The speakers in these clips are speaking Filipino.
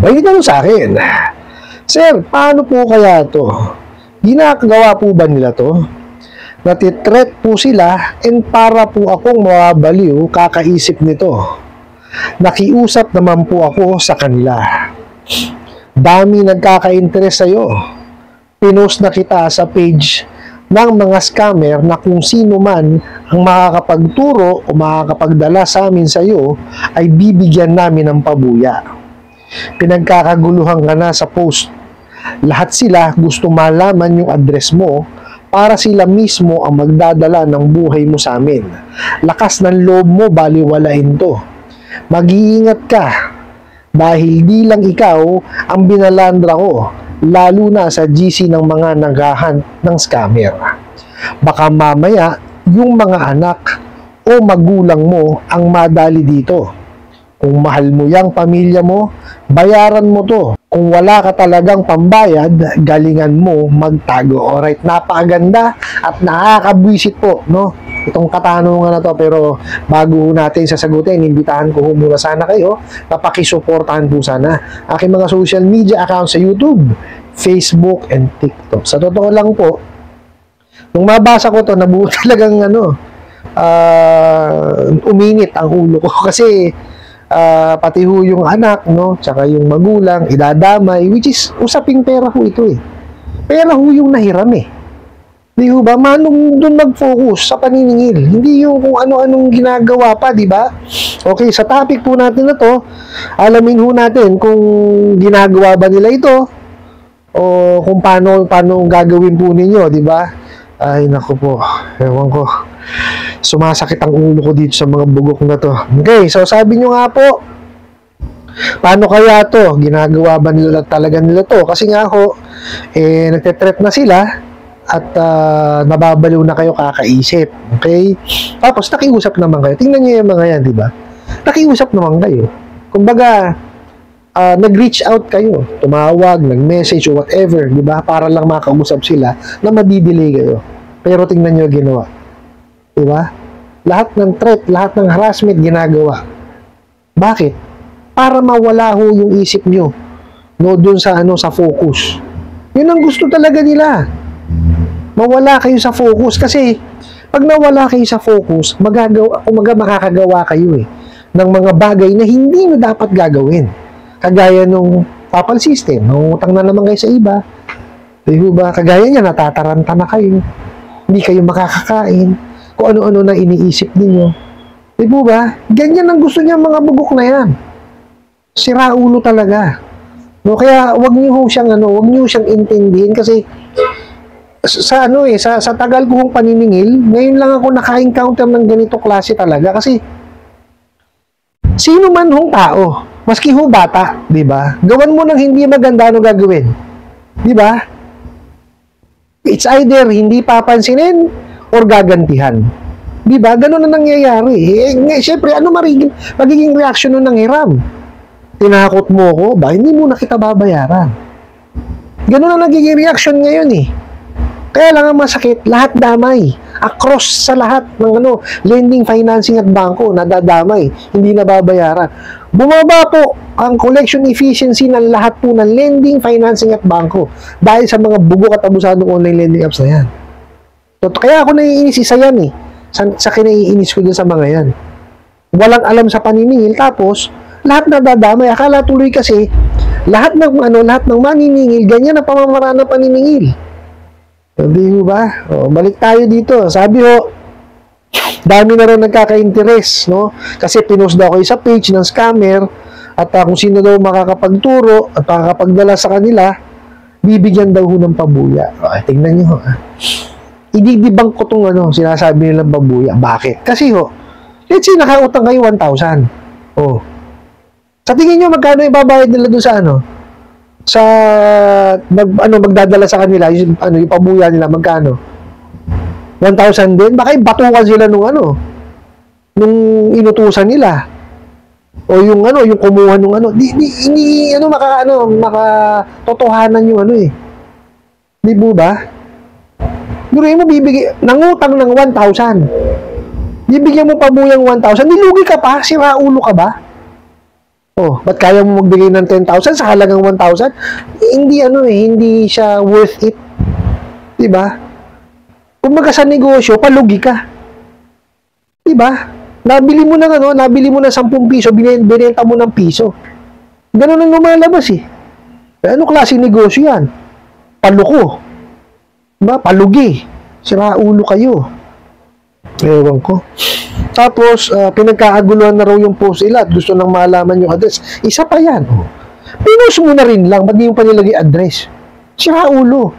May tanong sa akin, Sir, paano po kaya to? Ginagawa po ba nila to? Natitreat po sila and para po akong mawabaliw kakaisip nito. Nakiusap naman po ako sa kanila. Dami nagkaka-interest sa'yo. Pinost na kita sa page ng mga scammer na kung sino man ang makakapagturo o makakapagdala sa amin sa'yo ay bibigyan namin ng pabuya. Pinagkakaguluhan ka na sa post. Lahat sila gusto malaman yung address mo para sila mismo ang magdadala ng buhay mo sa amin. Lakas ng loob mo, baliwalain to. Mag-iingat ka dahil di lang ikaw ang binalandra ko, lalo na sa GC ng mga naghahunt ng scammer. Baka mamaya yung mga anak o magulang mo ang madali dito. Kung mahal mo yung pamilya mo, bayaran mo to. Kung wala ka talagang pambayad, galingan mo magtago. Alright, napakaganda at nakakabwisit po, no? Itong katanungan na to, pero bago natin sasagutin, imbitahan ko muna sana kayo na pakisuportahan po sana aking mga social media accounts sa YouTube, Facebook, and TikTok. Sa totoo lang po, nung mabasa ko to, nabuo talagang uminit ang ulo ko kasi pati ho yung anak, no, tsaka yung magulang, idadamay, which is usaping pera ho ito eh. Pera ho yung nahiram eh. Di ho ba? Manong doon mag-focus sa paniningil. Hindi yung kung ano-anong ginagawa pa, di ba? Okay, sa topic po natin na to, alamin ho natin kung ginagawa ba nila ito o kung paano gagawin po ninyo, di ba? Ay, naku po. Ewan ko. Sumasakit ang ulo ko dito sa mga bugok na to. Okay, so sabi nyo nga po, paano kaya to? Ginagawa ba nila talaga nila to? Kasi nga ho, nagtetreat na sila at nababaliw na kayo kakaisip. Okay? Tapos nakiusap naman kayo. Tingnan nyo yung mga yan, di ba? Nakiusap naman kayo. Kumbaga, nag-reach out kayo. Tumawag, nag-message o whatever, di ba? Para lang makausap sila na madidelay kayo. Pero tingnan nyo ginawa. Di ba? Lahat ng threat, lahat ng harassment ginagawa. Bakit? Para mawala ho yung isip nyo. No, dun sa sa focus. Yun ang gusto talaga nila. Mawala kayo sa focus kasi pag nawala kayo sa focus, makakagawa kayo ng mga bagay na hindi nyo dapat gagawin. Kagaya nung papal system, nangutang na naman kayo sa iba. Di ba? Kagaya niya, natataranta na kayo. Hindi kayo makakakain. Kung ano-ano na iniisip ninyo. Di ba? Ganyan ang gusto niya mga bugok na yan. Sira ulo talaga. No, kaya wag niyo siyang intindihin kasi sa tagal ko hong paniningil, ngayon lang ako naka-encounter ng ganito klase talaga kasi sino man hong tao, maski hong bata, di ba? Gawan mo ng hindi maganda, ano gagawin? Di ba? It's either hindi papansinin or gagantihan. Di ba? Ganun na nangyayari. Siyempre, ano magiging reaction nun ng hiram? Tinakot mo ko, ba? Hindi mo na kita babayaran. Ganun na nagiging reaction ngayon eh. Kaya lang ang masakit, lahat damay. Across sa lahat ng lending, financing at bangko, nadadamay, hindi nababayaran. Bumaba po ang collection efficiency ng lahat po ng lending, financing at bangko dahil sa mga bugok at abusadong online lending apps na yan. Kaya ako naiinis isa yan eh. Sa kinaiinis ko dyan sa mga yan. Walang alam sa paniningil, tapos lahat nadadamay. Akala tuloy kasi lahat ng maniningil, ganyan ang pamamaraan ng paniningil. Hindi ba? Balik tayo dito. Sabi dami na rin nagkaka-interest, no? Kasi pinost daw kayo sa page ng scammer at kung sino daw makakapagturo at makakapagdala sa kanila, bibigyan daw ng pabuya. Tingnan nyo, ididibang ko itong sinasabi nilang pabuya. Bakit? Kasi let's say nakautang kayo 1,000. Sa tingin nyo, magkano ibabayad nila doon sa magdadala sa kanila, yung pabuya nila, magkano? 1,000 din? Baka batukan sila nung inutusan nila. O yung kumuha nung makatotohanan yung Di ba? Guruin mo, nangutang ng 1,000. Bibigyan mo pabuyang 1,000, nilugi ka pa? Sira ulo ka ba? Oh, ba't kaya mo magbigay ng 10,000 sa halagang 1,000? Hindi hindi siya worth it. 'Di ba? Kumbaga sa negosyo, palugi ka. 'Di ba? Nabili mo ng 10 piso, binenta mo ng piso. Ganun ang lumalabas eh. Ano klaseng negosyo 'yan? Paluko. 'Di ba? Palugi. Sira ulo kayo. Ewan ko. Tapos, pinagkakaguluhan na raw yung post nila at gusto nang malaman yung address. Isa pa yan. Oh. Pinost mo na rin lang, ba't di mo pa nilagay address? Sira ulo.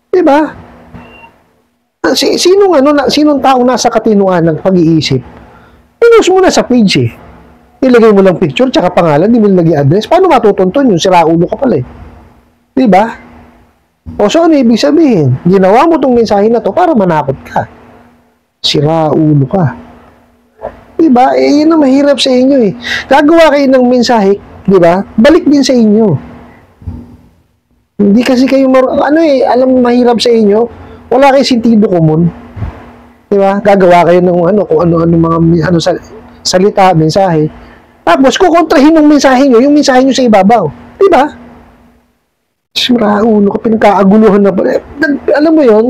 Diba? Sinong tao nasa katinuan ng pag-iisip? Pinost mo na sa page eh. Ilagay mo lang picture, tsaka pangalan, di mo nilagay address. Paano matutuntun yun? Sira ulo ka pala eh. Diba? O so, ano ibig sabihin? Ginawa mo tong mensahe na to para manakot ka. Sira ulo ka. Diba? Yun ang mahirap sa inyo eh. Gagawa kayo ng mensahe, diba? Balik din sa inyo. Hindi kasi kayo, alam mahirap sa inyo, wala kayo sentido komon. Diba? Gagawa kayo ng kung ano-ano mga salita, mensahe. Tapos, kukontrahin ng mensahe nyo, yung mensahe nyo sa ibabaw. Diba? Sira ulo ka, pinagkaaguluhan na pala. Alam mo yun,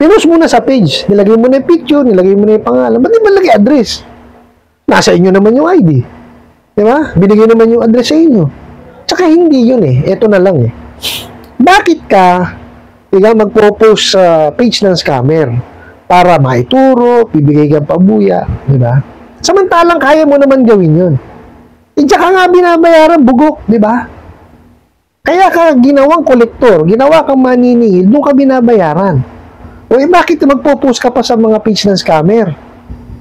pinost mo na sa page. Nilagay mo na yung picture, nilagay mo na yung pangalan. Ba't di ba lagay address? Nasa inyo naman yung ID. Di ba? Binigay naman yung address sa inyo. Tsaka hindi yun eh. Ito na lang eh. Bakit ka magpo-post sa page ng scammer? Para maituro, bibigay kang pabuya. Di ba? Samantalang kaya mo naman gawin yun. Tsaka nga binabayaran bugok. Di ba? Kaya ka ginawang kolektor, ginawa kang maniningil, doon ka binabayaran. O bakit magpo-post ka pa sa mga page ng scammer?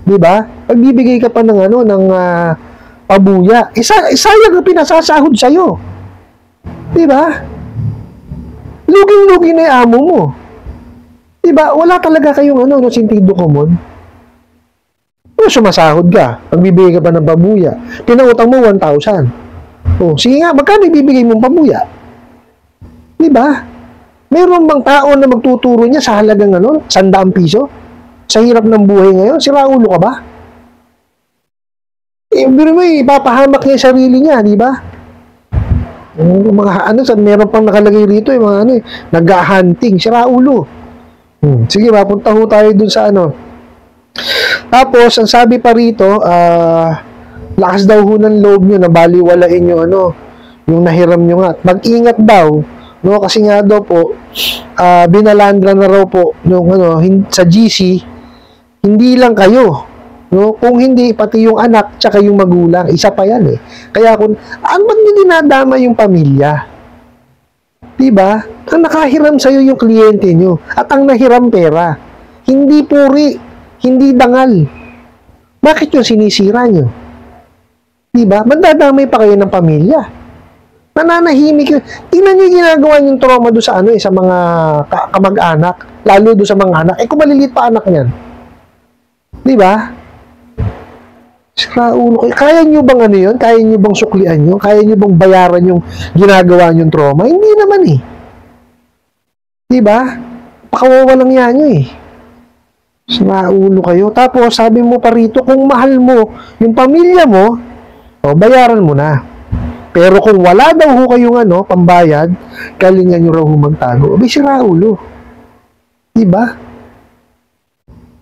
'Di ba? Pagbibigay ka pa ng pabuya. Sayang ang pinasasahod sa iyo. 'Di ba? Luging-lugi na 'yung amo mo. 'Di ba? Wala talaga kayong sentido komon. O sumasahod ka, pagbibigay ka pa ng pabuya. Pinautang mo 1,000. O sige nga, magkano ibibigay mong pabuya? 'Di ba? Meron bang tao na magtuturo niya sa halagang 100 piso? Sa hirap ng buhay ngayon, sira ulo ka ba? Pero ipapahamak niya yung sarili niya, di ba? Meron pang nakalagay rito, nag-hunting, sira ulo. Sige, mapunta ho tayo dun sa Tapos, ang sabi pa rito, lakas daw ho ng loob nyo na baliwalain yung nahiram nyo nga. Mag-ingat daw. No, kasi nga daw po, binalandra na raw po sa GC, hindi lang kayo. No? Kung hindi, pati yung anak, tsaka yung magulang. Isa pa yan eh. Kaya ba't hindi dinadama yung pamilya? Diba? Ang nakahiram sa'yo yung kliyente nyo. At ang nahiram pera. Hindi puri. Hindi dangal. Bakit yung sinisira nyo? Diba? Mandadamay pa kayo ng pamilya. Nananahimik yun. Tingnan nyo yung ginagawa yung trauma doon sa sa mga kamag-anak. Lalo doon sa mga anak. Kung maliliit pa anak niyan. Diba? Sira ulo. Kaya nyo bang yun? Kaya nyo bang suklian nyo? Kaya nyo bang bayaran yung ginagawa yung trauma? Hindi naman eh. Diba? Pakawawalang yan nyo eh. Sira ulo kayo. Tapos sabi mo pa rito, kung mahal mo yung pamilya mo, bayaran mo na. Pero kung wala daw ho kayong pambayad, kalingan nyo raw magtago. Abay, sira ulo. Diba?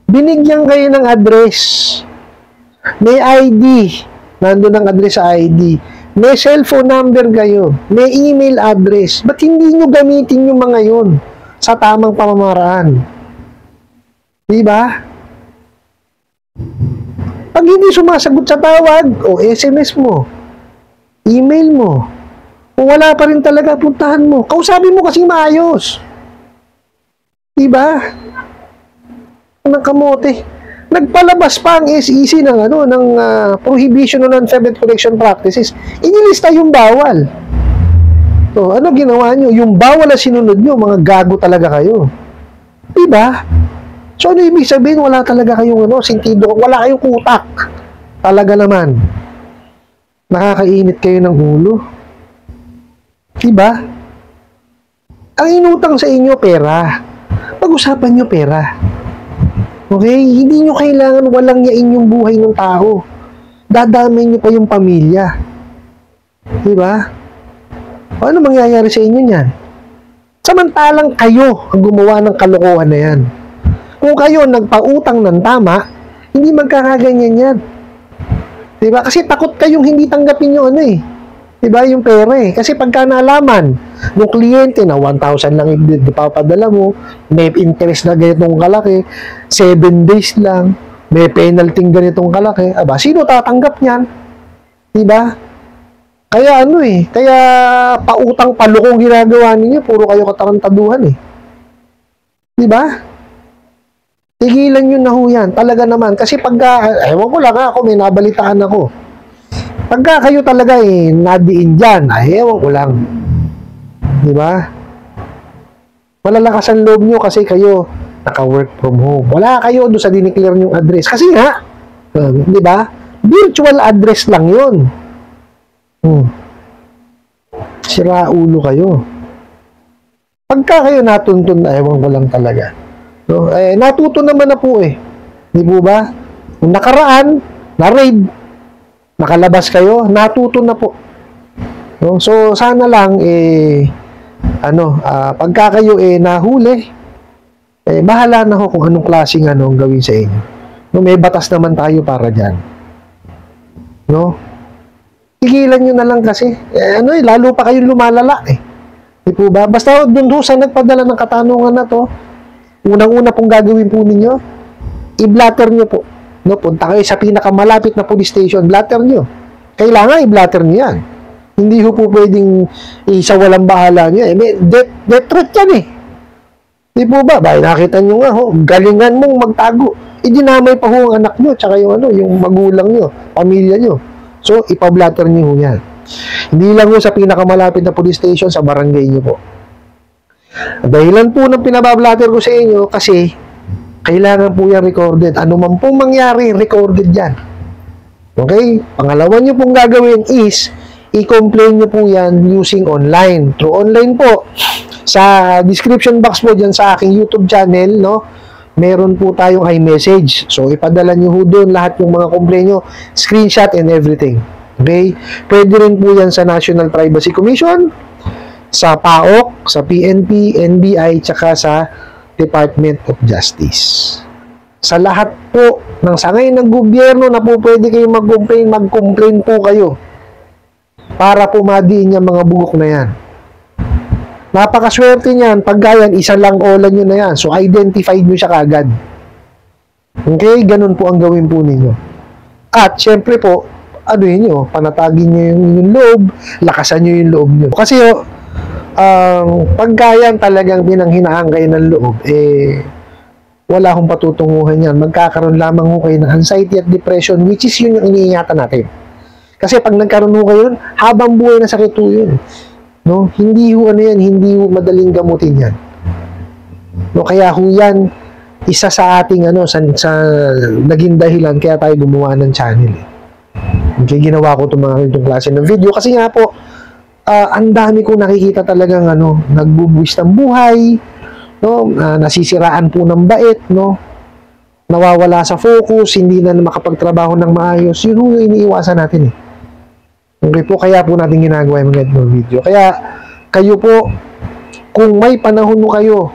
Binigyan kayo ng address. May ID. Nandun ang address sa ID. May cellphone number kayo. May email address. Ba't hindi nyo gamitin yung mga yun sa tamang pamamaraan? Diba? Pag hindi sumasagot sa tawag, o SMS mo, email mo. Kung wala pa rin talaga, puntahan mo. Kausapin mo kasi maayos. Diba? Ng kamote. Nagpalabas pa ang SEC ng Prohibition on Unfair Debt Collection Practices. Inilista yung bawal. So, ano ginawa nyo? Yung bawal na sinunod nyo, mga gago talaga kayo. Diba? So, ano ibig sabihin? Wala talaga kayong sentido. Wala kayong utak. Talaga naman. Nakakainit kayo ng ulo. Diba? Ang inutang sa inyo, pera. Pag-usapan nyo pera. Okay? Hindi nyo kailangan walang yain yung buhay ng tao. dadamay niyo pa yung pamilya. Diba? Ano mangyayari sa inyo niyan? Samantalang kayo ang gumawa ng kalokohan na yan. Kung kayo nagpautang ng tama, hindi magkakaganyan yan. Diba? Kasi takot kayong hindi tanggapin yung ano eh. Diba? Yung pera eh. Kasi pagka nalaman ng kliyente na 1,000 lang ipapadala mo, may interest na ganitong kalaki, 7 days lang, may penalty ganitong kalaki, aba, sino tatanggap niyan? Diba? Kaya ano eh, kaya pautang palukong ginagawa ninyo, puro kayo katarantaduhan eh. Diba? Tigilan nyo na ho yan. Talaga naman. Kasi pagka, ewan ko lang ako, may nabalitaan ako. Pagka kayo talaga eh, nadiin dyan, ewan ko lang. Diba? Malalakas ang loob nyo kasi kayo naka-work from home. Wala kayo doon sa dineclare nyong address. Kasi nga, diba? Virtual address lang yun. Sira ulo kayo. Pagka kayo natuntun, ewan ko lang talaga. No? Natuto naman na po eh. Di po ba? Kung nakaraan, na-raid, nakalabas kayo, natuto na po. No? So, sana lang, pagka kayo nahuli, bahala na ho kung anong klaseng ang gawin sa inyo. No? May batas naman tayo para dyan. No? Tigilan nyo na lang kasi. Lalo pa kayong lumalala eh. Di po ba? Basta doon sa nagpadala ng katanungan na to, unang-una pong gagawin po ninyo, i-blatter nyo po. No? Punta kayo sa pinakamalapit na police station, blatter nyo. Kailangan i-blatter nyo yan. Hindi ho po pwedeng isa walang bahala nyo. Death threat yan eh. Di po ba? Bakit nakita nyo nga ho, galingan mong magtago. Idinamay pa ho ang anak nyo, tsaka yung magulang nyo, pamilya nyo. So, ipablatter niyo yan. Hindi lang ho sa pinakamalapit na police station, sa barangay niyo po. Dahilan po ng pinabablatter ko sa inyo kasi kailangan po yan recorded. Ano man pong mangyari, recorded yan. Okay? Pangalawa niyo pong gagawin is i-complain niyo po yan using online. Through online po. Sa description box po dyan sa aking YouTube channel, no? Meron po tayong iMessage. So, ipadala nyo ho doon lahat yung mga complaint nyo, screenshot and everything. Okay? Pwede rin po yan sa National Privacy Commission, sa PAOK, sa PNP, NBI, tsaka sa Department of Justice. Sa lahat po ng sangay ng gobyerno na po pwede kayong mag-complain po kayo para pumadiin yung mga bugok na yan. Napakaswerte niyan, pag ganyan, isa lang olan nyo na yan. So, identified nyo siya kagad. Okay? Ganun po ang gawin po ninyo. At, syempre po, panatagin nyo yung loob, lakasan nyo yung loob nyo. Kasi, pag ganyan talagang pinanghinahan kayo ng loob, wala akong patutunguhan yan. Magkakaroon lamang ho kayo ng anxiety at depression, which is yun yung iniingatan natin. Kasi pag nagkaroon ho kayo, habang buhay na sakit ho yun. No? Hindi ho hindi ho madaling gamutin yan. No, kaya ho yan isa sa ating sa naging dahilan kaya tayo gumawa ng channel. Okay, ginawa ko itong klase ng video kasi nga po ang dami kong nakikita talagang nagbubuwis ng buhay, no? Nasisiraan po ng bait, no? Nawawala sa focus, hindi na makapagtrabaho ng maayos. Yun ho yung iniiwasan natin eh. Okay po, kaya po natin ginagawa yung mga video. Kaya, kayo po, kung may panahon mo kayo,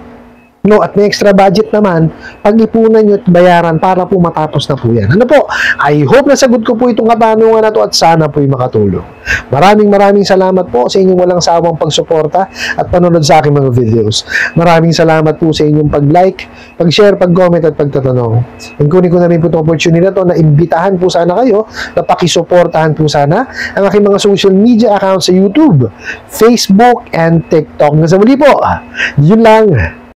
no, at may extra budget naman, pag-ipunan nyo at bayaran para po matapos na po yan. Ano po? I hope nasagot ko po itong katanungan na to at sana po'y makatulong. Maraming salamat po sa inyong walang sawang pagsuporta at panonood sa aking mga videos. Maraming salamat po sa inyong pag-like, pag-share, pag-comment at pagtatanong. And kunin ko na rin po itong opportunity na to na imbitahan po sana kayo na pakisuportahan po sana ang aking mga social media accounts sa YouTube, Facebook, and TikTok. Nasa muli po, yun lang.